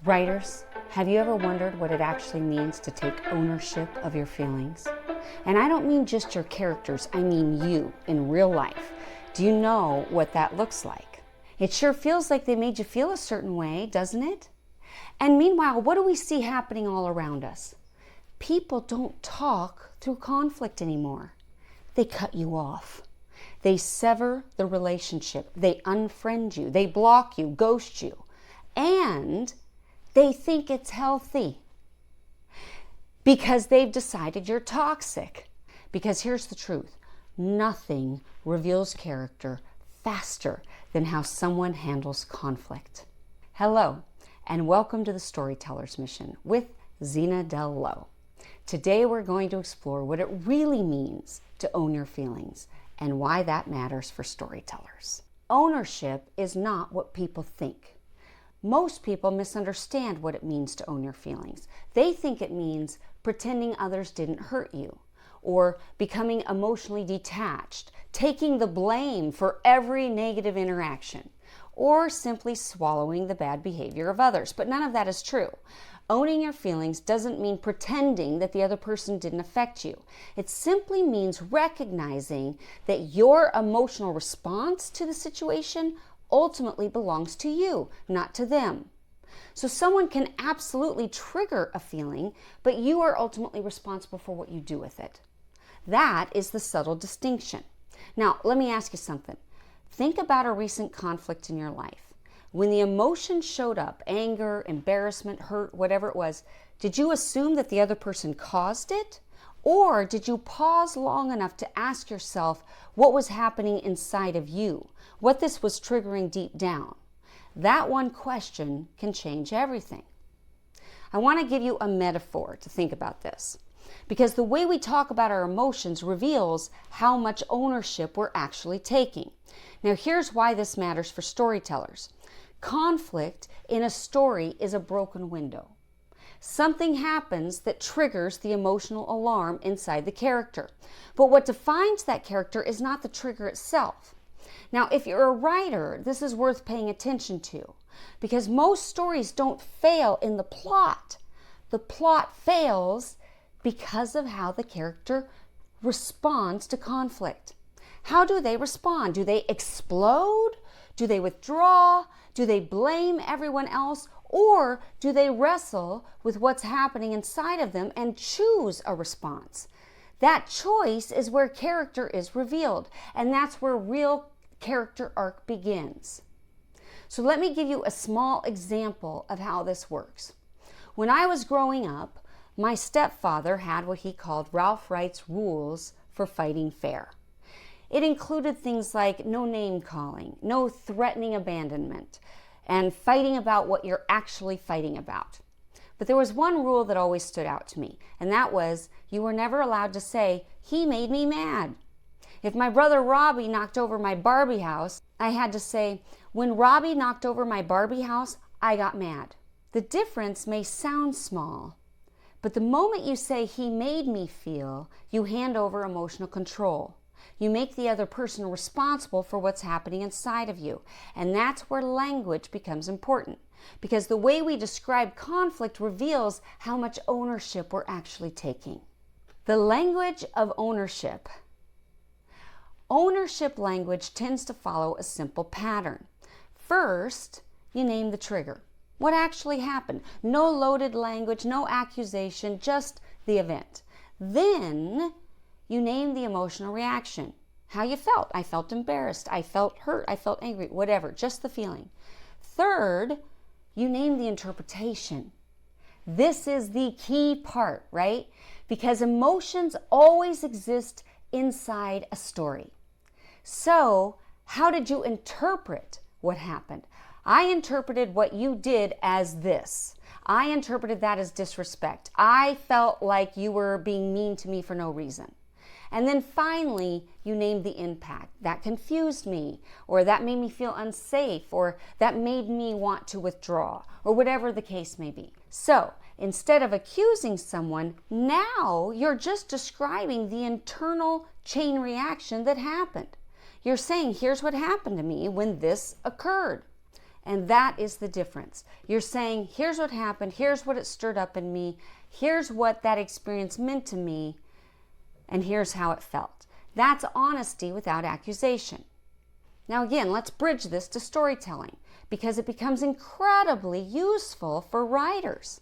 Writers, have you ever wondered what it actually means to take ownership of your feelings? And I don't mean just your characters, I mean you in real life. Do you know what that looks like? It sure feels like they made you feel a certain way, doesn't it? And meanwhile, what do we see happening all around us? People don't talk through conflict anymore. They cut you off. They sever the relationship. They unfriend you. They block you, ghost you. And they think it's healthy because they've decided you're toxic. Because here's the truth. Nothing reveals character faster than how someone handles conflict. Hello, and welcome to the Storyteller's Mission with Zena Del Lo. Today we're going to explore what it really means to own your feelings and why that matters for storytellers. Ownership is not what people think. Most people misunderstand what it means to own your feelings. They think it means pretending others didn't hurt you, or becoming emotionally detached, taking the blame for every negative interaction, or simply swallowing the bad behavior of others. But none of that is true. Owning your feelings doesn't mean pretending that the other person didn't affect you. It simply means recognizing that your emotional response to the situation ultimately belongs to you, not to them. So someone can absolutely trigger a feeling, but you are ultimately responsible for what you do with it. That is the subtle distinction. Now, let me ask you something. Think about a recent conflict in your life. When the emotion showed up, anger, embarrassment, hurt, whatever it was, did you assume that the other person caused it? Or did you pause long enough to ask yourself what was happening inside of you, what this was triggering deep down? That one question can change everything. I want to give you a metaphor to think about this, because the way we talk about our emotions reveals how much ownership we're actually taking. Now, here's why this matters for storytellers. Conflict in a story is a broken window. Something happens that triggers the emotional alarm inside the character. But what defines that character is not the trigger itself. Now, if you're a writer, this is worth paying attention to, because most stories don't fail in the plot. The plot fails because of how the character responds to conflict. How do they respond? Do they explode? Do they withdraw? Do they blame everyone else? Or do they wrestle with what's happening inside of them and choose a response? That choice is where character is revealed, and that's where real character arc begins. So let me give you a small example of how this works. When I was growing up, my stepfather had what he called Ralph Wright's rules for fighting fair. It included things like no name calling, no threatening abandonment, and fighting about what you're actually fighting about. But there was one rule that always stood out to me, and that was you were never allowed to say, "He made me mad." If my brother Robbie knocked over my Barbie house, I had to say, "When Robbie knocked over my Barbie house, I got mad." The difference may sound small, but the moment you say, "He made me feel," you hand over emotional control. You make the other person responsible for what's happening inside of you. And that's where language becomes important, because the way we describe conflict reveals how much ownership we're actually taking. The language of ownership. Ownership language tends to follow a simple pattern. First, you name the trigger. What actually happened? No loaded language, no accusation, just the event. Then you name the emotional reaction. How you felt. I felt embarrassed. I felt hurt. I felt angry. Whatever. Just the feeling. Third, you name the interpretation. This is the key part, right? Because emotions always exist inside a story. So, how did you interpret what happened? I interpreted what you did as this. I interpreted that as disrespect. I felt like you were being mean to me for no reason. And then finally, you named the impact. That confused me, or that made me feel unsafe, or that made me want to withdraw, or whatever the case may be. So instead of accusing someone, now you're just describing the internal chain reaction that happened. You're saying, here's what happened to me when this occurred. And that is the difference. You're saying, here's what happened, here's what it stirred up in me, here's what that experience meant to me, and here's how it felt. That's honesty without accusation. Now again, let's bridge this to storytelling, because it becomes incredibly useful for writers.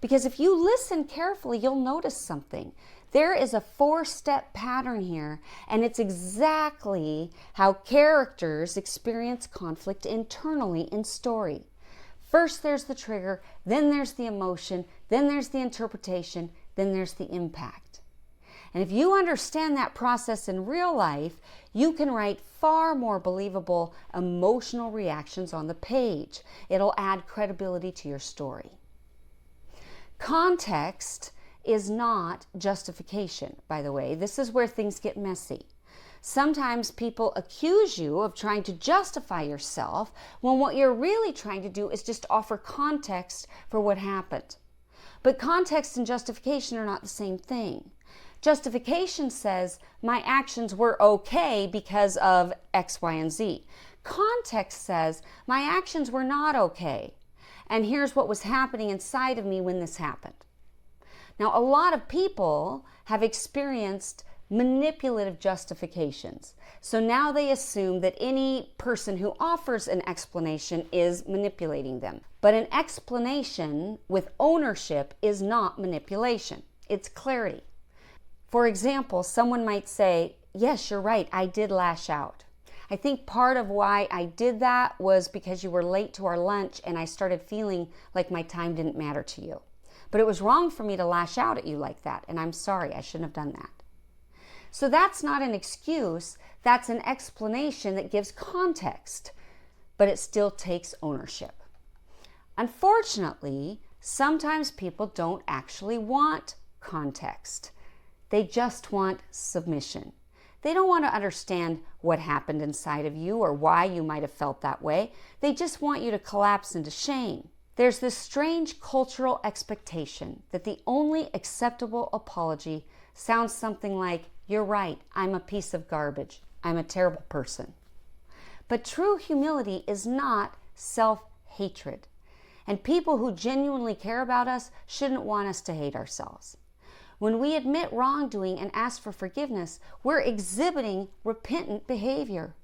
Because if you listen carefully, you'll notice something. There is a 4-step pattern here, and it's exactly how characters experience conflict internally in story. First there's the trigger, then there's the emotion, then there's the interpretation, then there's the impact. And if you understand that process in real life, you can write far more believable emotional reactions on the page. It'll add credibility to your story. Context is not justification, by the way. This is where things get messy. Sometimes people accuse you of trying to justify yourself when what you're really trying to do is just offer context for what happened. But context and justification are not the same thing. Justification says my actions were okay because of X, Y, and Z. Context says my actions were not okay, and here's what was happening inside of me when this happened. Now, a lot of people have experienced manipulative justifications. So now they assume that any person who offers an explanation is manipulating them. But an explanation with ownership is not manipulation. It's clarity. For example, someone might say, yes, you're right, I did lash out. I think part of why I did that was because you were late to our lunch and I started feeling like my time didn't matter to you. But it was wrong for me to lash out at you like that, and I'm sorry, I shouldn't have done that. So that's not an excuse, that's an explanation that gives context, but it still takes ownership. Unfortunately, sometimes people don't actually want context. They just want submission. They don't want to understand what happened inside of you or why you might have felt that way. They just want you to collapse into shame. There's this strange cultural expectation that the only acceptable apology sounds something like, you're right, I'm a piece of garbage, I'm a terrible person. But true humility is not self-hatred. And people who genuinely care about us shouldn't want us to hate ourselves. When we admit wrongdoing and ask for forgiveness, we're exhibiting repentant behavior.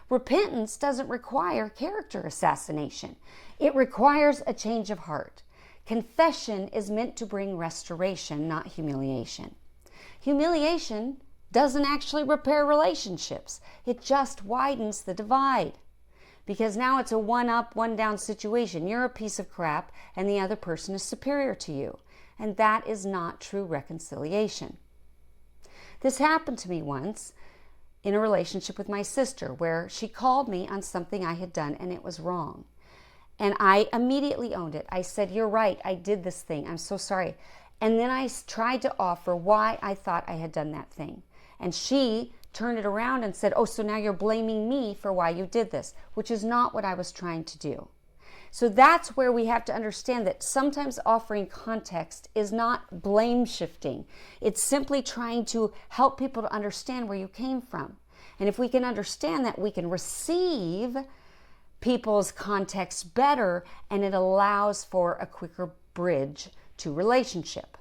Repentance doesn't require character assassination. It requires a change of heart. Confession is meant to bring restoration, not humiliation. Humiliation doesn't actually repair relationships. It just widens the divide. Because now it's a one-up, one-down situation. You're a piece of crap and the other person is superior to you. And that is not true reconciliation. This happened to me once in a relationship with my sister where she called me on something I had done and it was wrong. And I immediately owned it. I said, you're right, I did this thing, I'm so sorry. And then I tried to offer why I thought I had done that thing. And she turned it around and said, oh, so now you're blaming me for why you did this, which is not what I was trying to do. So that's where we have to understand that sometimes offering context is not blame shifting. It's simply trying to help people to understand where you came from. And if we can understand that, we can receive people's context better, and it allows for a quicker bridge to relationship.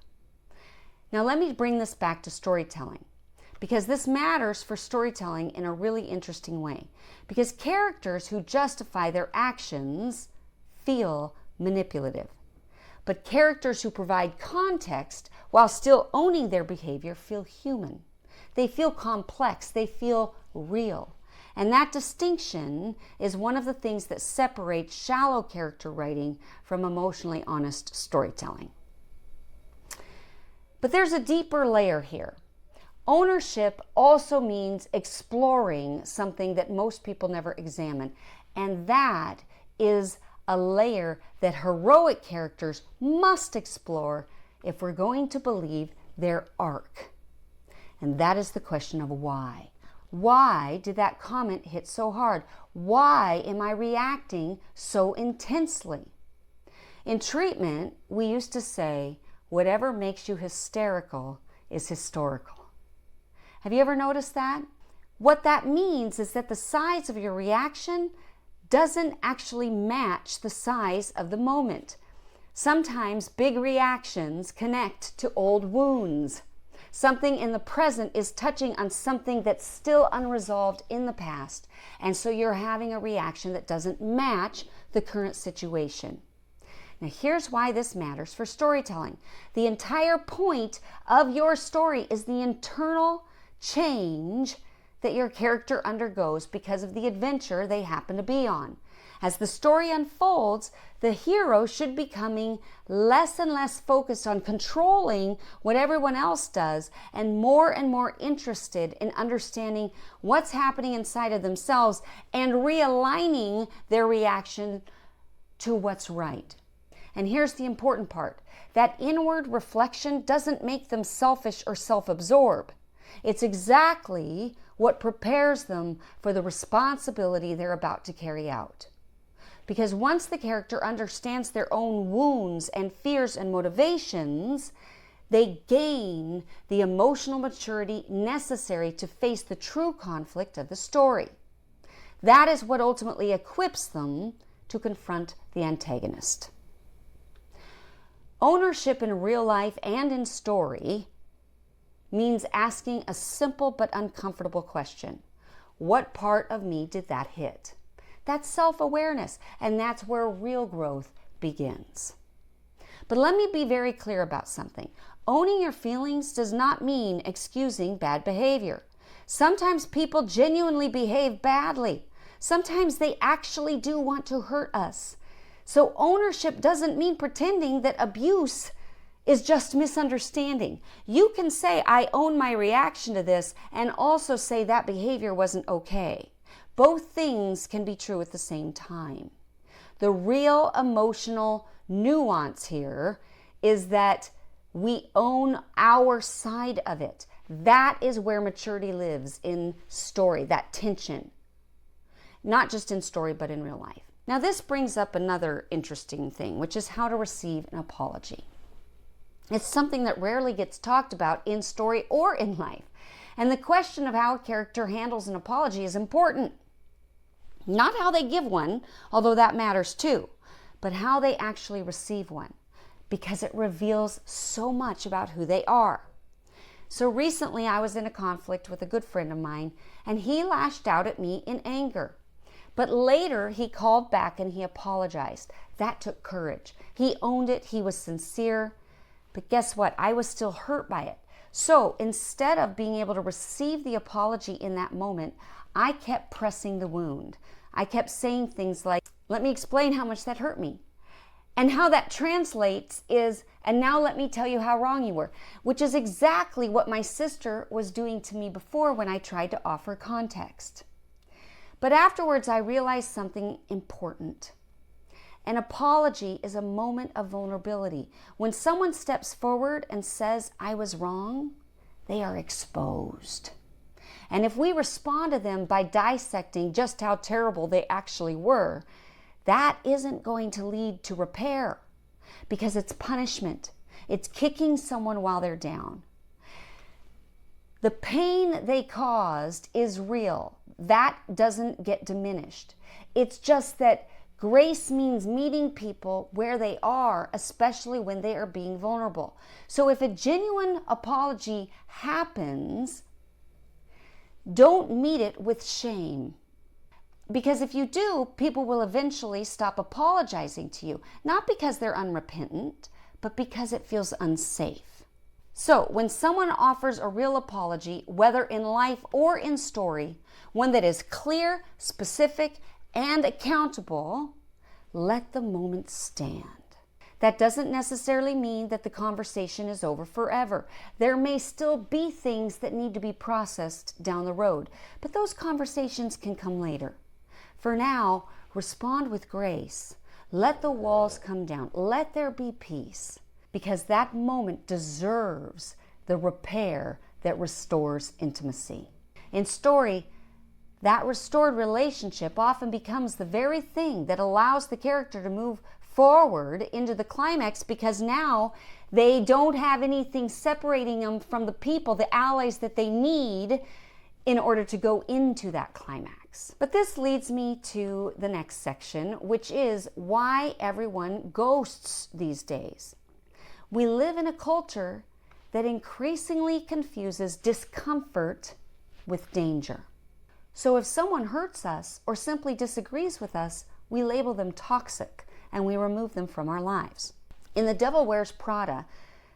Now let me bring this back to storytelling, because this matters for storytelling in a really interesting way. Because characters who justify their actions feel manipulative. But characters who provide context while still owning their behavior feel human. They feel complex, they feel real. And that distinction is one of the things that separates shallow character writing from emotionally honest storytelling. But there's a deeper layer here. Ownership also means exploring something that most people never examine, and that is a layer that heroic characters must explore if we're going to believe their arc. And that is the question of why. Why did that comment hit so hard? Why am I reacting so intensely? In treatment, we used to say, whatever makes you hysterical is historical. Have you ever noticed that? What that means is that the size of your reaction doesn't actually match the size of the moment. Sometimes big reactions connect to old wounds. Something in the present is touching on something that's still unresolved in the past, and so you're having a reaction that doesn't match the current situation. Now, here's why this matters for storytelling. The entire point of your story is the internal change that your character undergoes because of the adventure they happen to be on. As the story unfolds, the hero should be becoming less and less focused on controlling what everyone else does and more interested in understanding what's happening inside of themselves and realigning their reaction to what's right. And here's the important part. That inward reflection doesn't make them selfish or self-absorbed. It's exactly what prepares them for the responsibility they're about to carry out. Because once the character understands their own wounds and fears and motivations, they gain the emotional maturity necessary to face the true conflict of the story. That is what ultimately equips them to confront the antagonist. Ownership in real life and in story means asking a simple but uncomfortable question. What part of me did that hit? That's self-awareness, and that's where real growth begins. But let me be very clear about something. Owning your feelings does not mean excusing bad behavior. Sometimes people genuinely behave badly. Sometimes they actually do want to hurt us. So ownership doesn't mean pretending that abuse is just misunderstanding. You can say, I own my reaction to this, and also say that behavior wasn't okay. Both things can be true at the same time. The real emotional nuance here is that we own our side of it. That is where maturity lives in story, that tension. Not just in story, but in real life. Now, this brings up another interesting thing, which is how to receive an apology. It's something that rarely gets talked about in story or in life. And the question of how a character handles an apology is important. Not how they give one, although that matters too, but how they actually receive one, because it reveals so much about who they are. So recently I was in a conflict with a good friend of mine, and he lashed out at me in anger. But later he called back and he apologized. That took courage. He owned it, he was sincere, but guess what? I was still hurt by it. So instead of being able to receive the apology in that moment, I kept pressing the wound. I kept saying things like, let me explain how much that hurt me. And how that translates is, and now let me tell you how wrong you were, which is exactly what my sister was doing to me before when I tried to offer context. But afterwards, I realized something important. An apology is a moment of vulnerability. When someone steps forward and says, I was wrong, they are exposed. And if we respond to them by dissecting just how terrible they actually were, that isn't going to lead to repair, because it's punishment. It's kicking someone while they're down. The pain they caused is real. That doesn't get diminished. It's just that grace means meeting people where they are, especially when they are being vulnerable. So if a genuine apology happens, don't meet it with shame. Because if you do, people will eventually stop apologizing to you, not because they're unrepentant, but because it feels unsafe. So when someone offers a real apology, whether in life or in story, one that is clear, specific, and accountable, let the moment stand. That doesn't necessarily mean that the conversation is over forever. There may still be things that need to be processed down the road, but those conversations can come later. For now, respond with grace. Let the walls come down. Let there be peace, because that moment deserves the repair that restores intimacy. In story, that restored relationship often becomes the very thing that allows the character to move forward into the climax, because now they don't have anything separating them from the people, the allies that they need in order to go into that climax. dynamics. But this leads me to the next section, which is why everyone ghosts these days. We live in a culture that increasingly confuses discomfort with danger. So if someone hurts us or simply disagrees with us, we label them toxic and we remove them from our lives. In The Devil Wears Prada,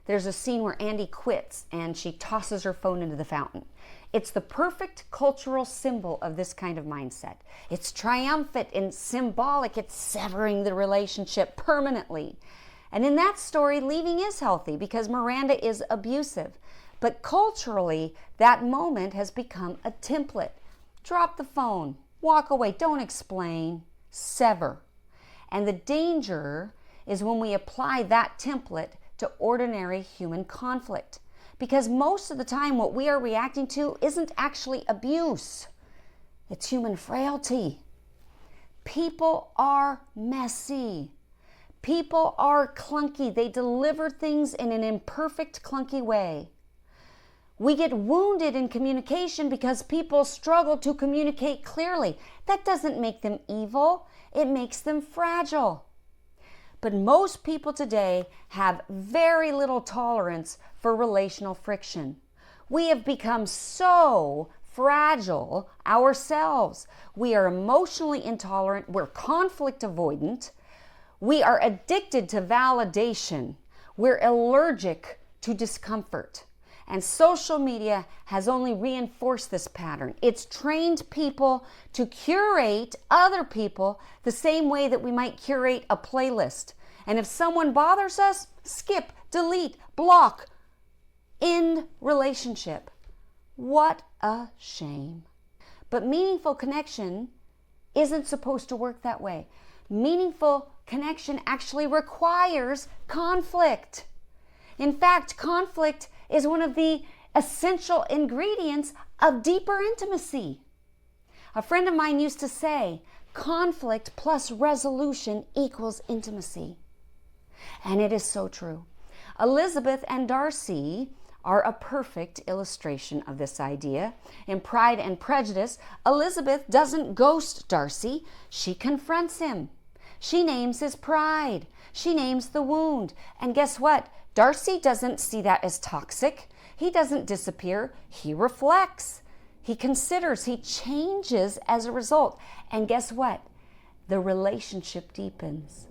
there's a scene where Andy quits and she tosses her phone into the fountain. It's the perfect cultural symbol of this kind of mindset. It's triumphant and symbolic. It's severing the relationship permanently. And in that story, leaving is healthy because Miranda is abusive. But culturally, that moment has become a template. Drop the phone, walk away, don't explain, sever. And the danger is when we apply that template to ordinary human conflict. Because most of the time what we are reacting to isn't actually abuse. It's human frailty. People are messy. People are clunky. They deliver things in an imperfect, clunky way. We get wounded in communication because people struggle to communicate clearly. That doesn't make them evil. It makes them fragile. But most people today have very little tolerance for relational friction. We have become so fragile ourselves. We are emotionally intolerant. We're conflict avoidant. We are addicted to validation. We're allergic to discomfort. And social media has only reinforced this pattern. It's trained people to curate other people the same way that we might curate a playlist. And if someone bothers us, skip, delete, block, end relationship. What a shame. But meaningful connection isn't supposed to work that way. Meaningful connection actually requires conflict. In fact, conflict is one of the essential ingredients of deeper intimacy. A friend of mine used to say, conflict plus resolution equals intimacy. And it is so true. Elizabeth and Darcy are a perfect illustration of this idea. In Pride and Prejudice, Elizabeth doesn't ghost Darcy, she confronts him. She names his pride. She names the wound. And guess what? Darcy doesn't see that as toxic. He doesn't disappear. He reflects. He considers. He changes as a result. And guess what? The relationship deepens.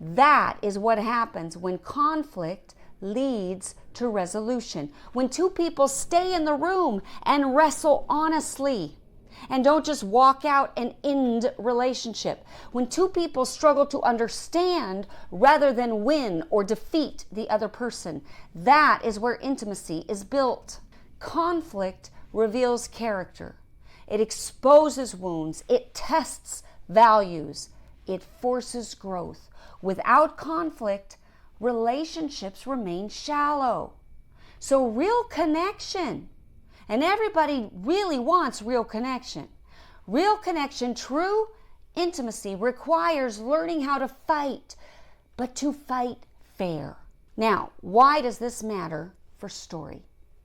That is what happens when conflict leads to resolution. When two people stay in the room and wrestle honestly and don't just walk out and end relationship. When two people struggle to understand rather than win or defeat the other person, that is where intimacy is built. Conflict reveals character. It exposes wounds. It tests values. It forces growth. Without conflict, relationships remain shallow. So real connection, and everybody really wants real connection. Real connection, true intimacy requires learning how to fight, but to fight fair. Now, why does this matter for story?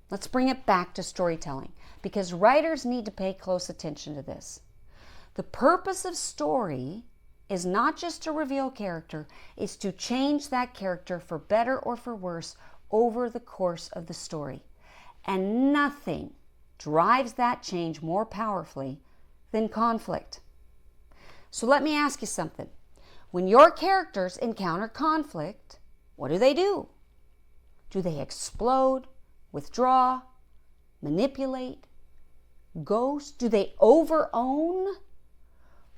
Let's bring it back to storytelling, because writers need to pay close attention to this. The purpose of story is not just to reveal character, it's to change that character for better or for worse over the course of the story. And nothing drives that change more powerfully than conflict. So let me ask you something. When your characters encounter conflict, what do? Do they explode, withdraw, manipulate, ghost? Do they over-own?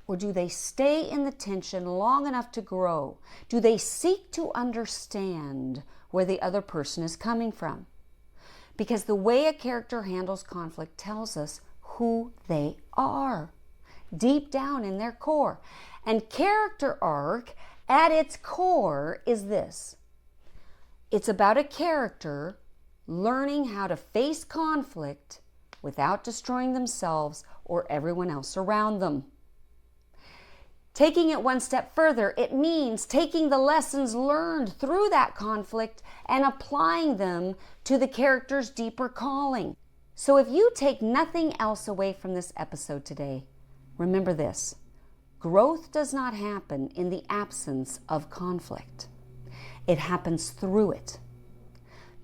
Or do they stay in the tension long enough to grow? Do they seek to understand where the other person is coming from? Because the way a character handles conflict tells us who they are, deep down in their core. And character arc, at its core, is this. It's about a character learning how to face conflict without destroying themselves or everyone else around them. Taking it one step further, it means taking the lessons learned through that conflict and applying them to the character's deeper calling. So if you take nothing else away from this episode today, Remember this: growth does not happen in the absence of conflict. It happens through it.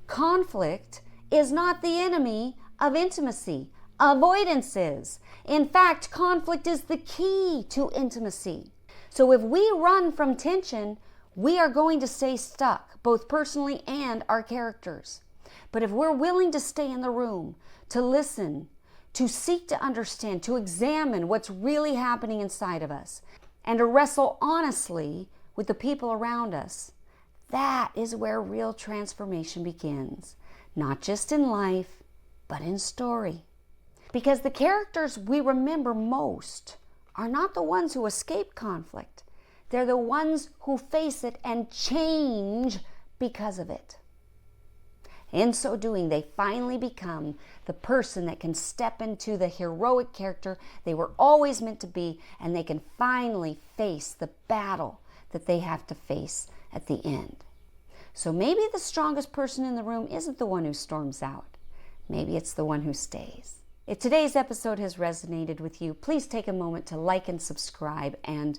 Conflict is not the enemy of intimacy. Avoidance is. In fact, conflict is the key to intimacy. So if we run from tension, we are going to stay stuck, both personally and our characters. But if we're willing to stay in the room, to listen, to seek to understand, to examine what's really happening inside of us, and to wrestle honestly with the people around us, that is where real transformation begins. Not just in life, but in story. Because the characters we remember most are not the ones who escape conflict. They're the ones who face it and change because of it. In so doing, they finally become the person that can step into the heroic character they were always meant to be, and they can finally face the battle that they have to face at the end. So maybe the strongest person in the room isn't the one who storms out. Maybe it's the one who stays. If today's episode has resonated with you, please take a moment to like and subscribe and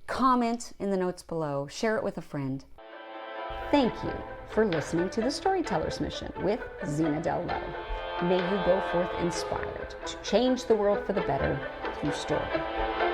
comment in the notes below. Share it with a friend. Thank you for listening to The Storyteller's Mission with Zena Del Lowe. May you go forth inspired to change the world for the better through story.